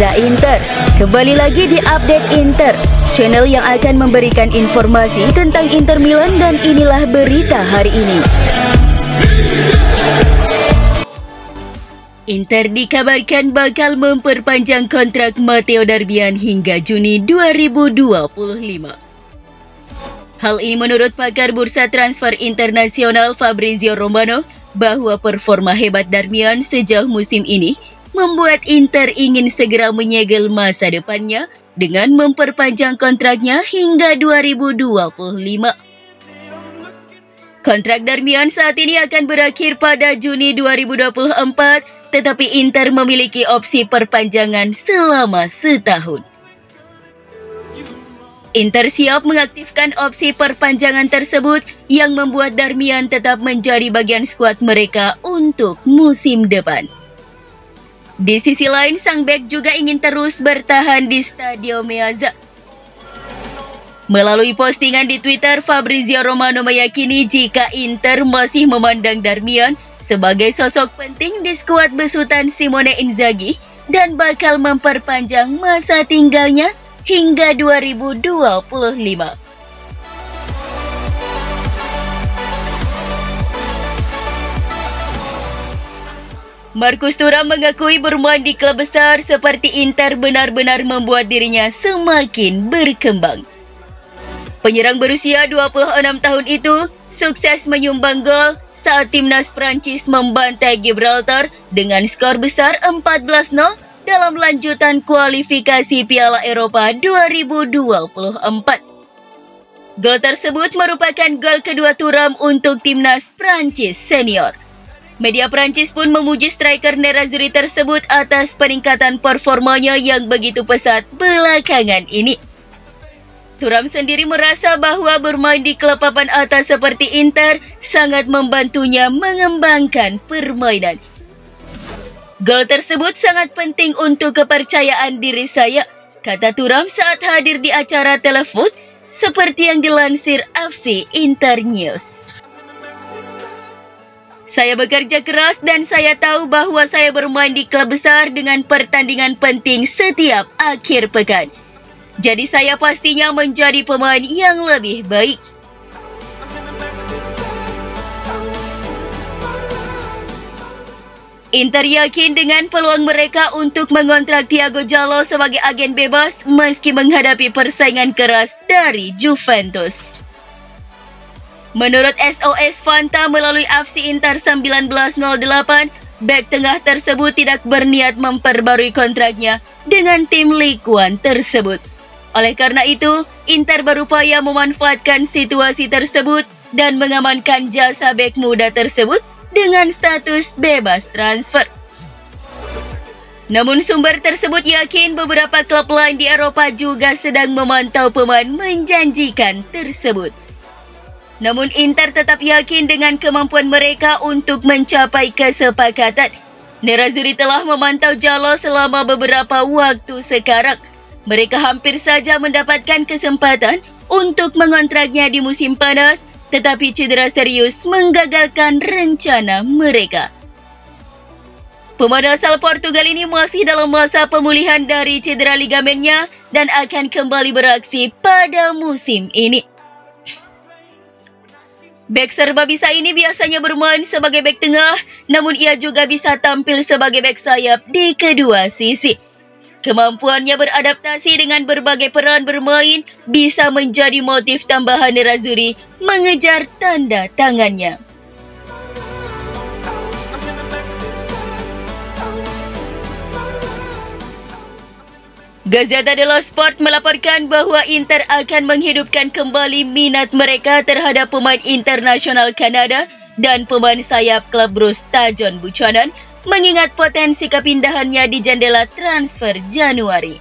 Reza Inter. Kembali lagi di Update Inter, channel yang akan memberikan informasi tentang Inter Milan, dan inilah berita hari ini. Inter dikabarkan bakal memperpanjang kontrak Matteo Darmian hingga Juni 2025. Hal ini menurut pakar bursa transfer internasional Fabrizio Romano, bahwa performa hebat Darmian sejauh musim ini membuat Inter ingin segera menyegel masa depannya dengan memperpanjang kontraknya hingga 2025. Kontrak Darmian saat ini akan berakhir pada Juni 2024, tetapi Inter memiliki opsi perpanjangan selama setahun. Inter siap mengaktifkan opsi perpanjangan tersebut yang membuat Darmian tetap menjadi bagian skuad mereka untuk musim depan. Di sisi lain, sang bek juga ingin terus bertahan di Stadio Meazza. Melalui postingan di Twitter, Fabrizio Romano meyakini jika Inter masih memandang Darmian sebagai sosok penting di skuad besutan Simone Inzaghi dan bakal memperpanjang masa tinggalnya hingga 2025. Marcus Thuram mengakui bermain di klub besar seperti Inter benar-benar membuat dirinya semakin berkembang. Penyerang berusia 26 tahun itu sukses menyumbang gol saat timnas Prancis membantai Gibraltar dengan skor besar 14-0 dalam lanjutan kualifikasi Piala Eropa 2024. Gol tersebut merupakan gol kedua Thuram untuk timnas Prancis senior. Media Prancis pun memuji striker Nerazzurri tersebut atas peningkatan performanya yang begitu pesat belakangan ini. Thuram sendiri merasa bahwa bermain di klub papan atas seperti Inter sangat membantunya mengembangkan permainan. Gol tersebut sangat penting untuk kepercayaan diri saya, kata Thuram saat hadir di acara Telefoot, seperti yang dilansir FC Internews. Saya bekerja keras dan saya tahu bahwa saya bermain di klub besar dengan pertandingan penting setiap akhir pekan. Jadi saya pastinya menjadi pemain yang lebih baik. Inter yakin dengan peluang mereka untuk mengontrak Thiago Jallo sebagai agen bebas meski menghadapi persaingan keras dari Juventus. Menurut SOS Fanta melalui FC Inter 1908, bek tengah tersebut tidak berniat memperbarui kontraknya dengan tim Ligue 1 tersebut. Oleh karena itu, Inter berupaya memanfaatkan situasi tersebut dan mengamankan jasa bek muda tersebut dengan status bebas transfer. Namun sumber tersebut yakin beberapa klub lain di Eropa juga sedang memantau pemain menjanjikan tersebut. Namun Inter tetap yakin dengan kemampuan mereka untuk mencapai kesepakatan. Nerazzurri telah memantau Jallo selama beberapa waktu sekarang. Mereka hampir saja mendapatkan kesempatan untuk mengontraknya di musim panas, tetapi cedera serius menggagalkan rencana mereka. Pemain asal Portugal ini masih dalam masa pemulihan dari cedera ligamennya dan akan kembali beraksi pada musim ini. Bek serba bisa ini biasanya bermain sebagai bek tengah, namun ia juga bisa tampil sebagai bek sayap di kedua sisi. Kemampuannya beradaptasi dengan berbagai peran bermain bisa menjadi motif tambahan Nerazzurri mengejar tanda tangannya. Gazzetta dello Sport melaporkan bahwa Inter akan menghidupkan kembali minat mereka terhadap pemain internasional Kanada dan pemain sayap klub Bruges Tajon Buchanan, mengingat potensi kepindahannya di jendela transfer Januari.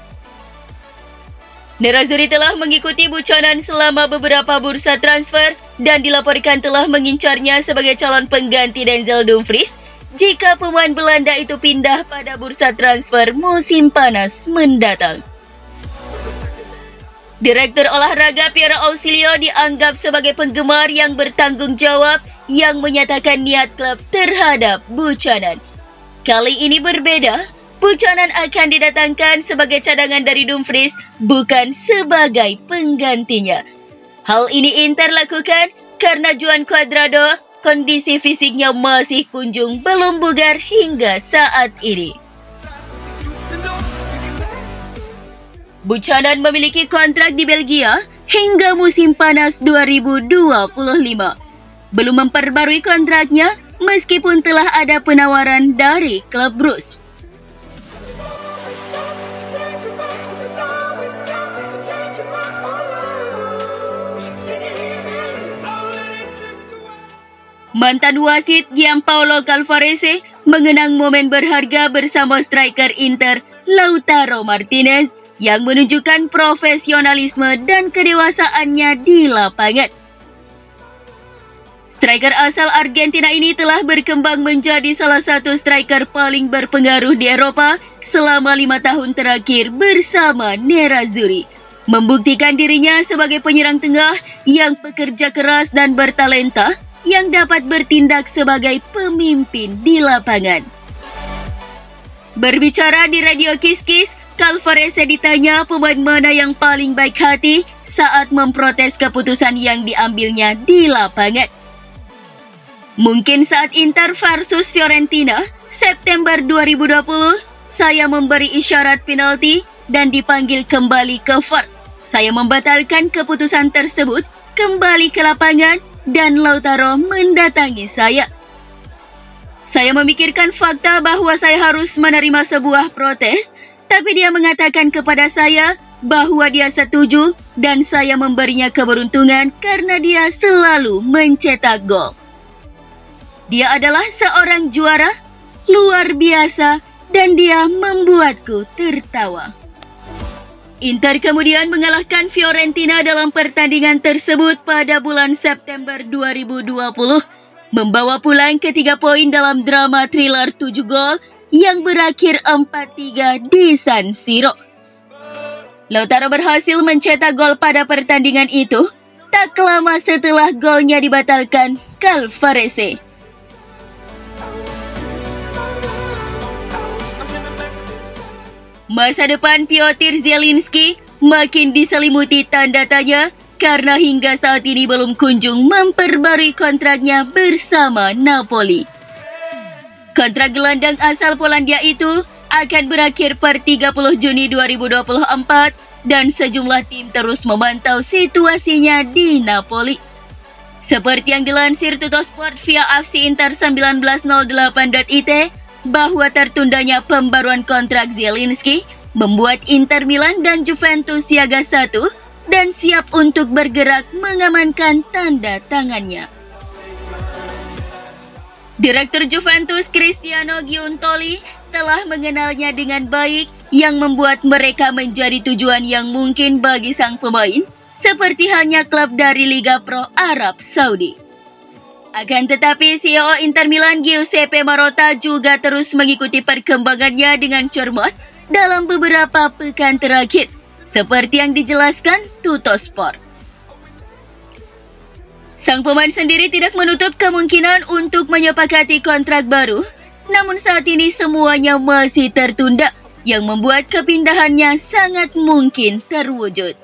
Nerazzurri telah mengikuti Buchanan selama beberapa bursa transfer dan dilaporkan telah mengincarnya sebagai calon pengganti Denzel Dumfries jika pemain Belanda itu pindah pada bursa transfer musim panas mendatang. Direktur olahraga Piero Ausilio dianggap sebagai penggemar yang bertanggung jawab yang menyatakan niat klub terhadap Buchanan. Kali ini berbeda, Buchanan akan didatangkan sebagai cadangan dari Dumfries, bukan sebagai penggantinya. Hal ini Inter lakukan karena Juan Cuadrado kondisi fisiknya masih kunjung belum bugar hingga saat ini. Buchanan memiliki kontrak di Belgia hingga musim panas 2025. Belum memperbarui kontraknya meskipun telah ada penawaran dari klub Bruges. Mantan wasit Gianpaolo Calvarese mengenang momen berharga bersama striker Inter Lautaro Martinez yang menunjukkan profesionalisme dan kedewasaannya di lapangan. Striker asal Argentina ini telah berkembang menjadi salah satu striker paling berpengaruh di Eropa selama 5 tahun terakhir bersama Nerazzurri, membuktikan dirinya sebagai penyerang tengah yang pekerja keras dan bertalenta yang dapat bertindak sebagai pemimpin di lapangan. Berbicara di Radio Kiss Kiss, Calvarese ditanya pemain mana yang paling baik hati saat memprotes keputusan yang diambilnya di lapangan. Mungkin saat Inter versus Fiorentina, September 2020, saya memberi isyarat penalti dan dipanggil kembali ke VAR. Saya membatalkan keputusan tersebut, kembali ke lapangan, dan Lautaro mendatangi saya. Saya memikirkan fakta bahwa saya harus menerima sebuah protes, tapi dia mengatakan kepada saya bahwa dia setuju dan saya memberinya keberuntungan karena dia selalu mencetak gol. Dia adalah seorang juara, luar biasa, dan dia membuatku tertawa. Inter kemudian mengalahkan Fiorentina dalam pertandingan tersebut pada bulan September 2020, membawa pulang ketiga poin dalam drama thriller 7 gol yang berakhir 4-3 di San Siro. Lautaro berhasil mencetak gol pada pertandingan itu, tak lama setelah golnya dibatalkan Calvarese. Masa depan Piotr Zielinski makin diselimuti tanda tanya karena hingga saat ini belum kunjung memperbarui kontraknya bersama Napoli. Kontrak gelandang asal Polandia itu akan berakhir per 30 Juni 2024 dan sejumlah tim terus memantau situasinya di Napoli. Seperti yang dilansir Tuttosport via FC Inter 1908.it, bahwa tertundanya pembaruan kontrak Zielinski membuat Inter Milan dan Juventus siaga satu dan siap untuk bergerak mengamankan tanda tangannya. Direktur Juventus Cristiano Giuntoli telah mengenalnya dengan baik yang membuat mereka menjadi tujuan yang mungkin bagi sang pemain, seperti halnya klub dari Liga Pro Arab Saudi. Akan tetapi CEO Inter Milan Giuseppe Marotta juga terus mengikuti perkembangannya dengan cermat dalam beberapa pekan terakhir, seperti yang dijelaskan Tuttosport. Sang pemain sendiri tidak menutup kemungkinan untuk menyepakati kontrak baru, namun saat ini semuanya masih tertunda, yang membuat kepindahannya sangat mungkin terwujud.